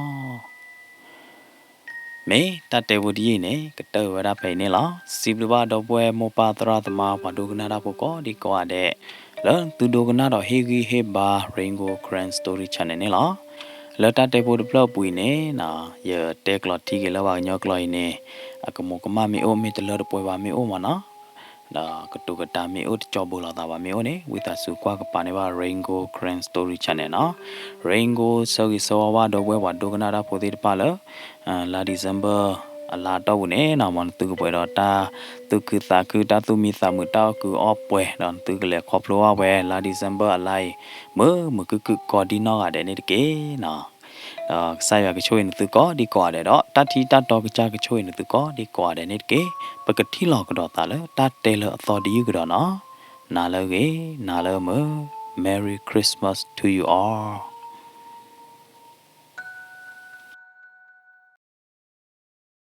ไม่ตาเตวดีเนี่ยก็เตวเวลาไปเนี่ยหรอสิบล้านดอกบัวโมปาตราตมาผาดูกันนะพวกก็ดีกว่าเด็กแล้วตูดูกันนะดอกเฮกีเฮบาเริงโกแครนสตอรี่ชันเนี่ยหรอแล้วตาเตปูดเปล่าปุยเนี่ยนะอย่าเตกหลอดที่กันแล้วว่าย่อกลอยเนี่ยก็มกมาไม่โอไม่ตลอดป่วยว่าไม่โอมานะก็ตุกตาไม่โอที่จอบบุลาตาว่าไม่โอเนี่ยวิตาสุกว่าก็ปานว่า Rainbow Grand Story Channel นะ Rainbow สกิสว่าดอกเวว่าดูกันนะพอดีป่ะเลยลา December အလာတော့နေနော်မန်သူကပွဲတော့တာသူကတာကတာသူမီစာမတောက်ကူအော့ပွဲတော့သူကလေခေါပလောဝဲလာဒီဇမ်ဘာအလိုက်မကကောဒီနော်ရတယ်နေတကေနော်ဆိုင်ရကချိုးနေသူကောဒီကွာတယ်တော့တတိတတော်ကကြကချိုးနေသူကောဒီကွာတယ်နေတကေပကတိလောက်ကတော့တာလေတတဲလအသော်ဒီယူကတော့နော်နာလောကေနာလောမ Merry Christmas to you all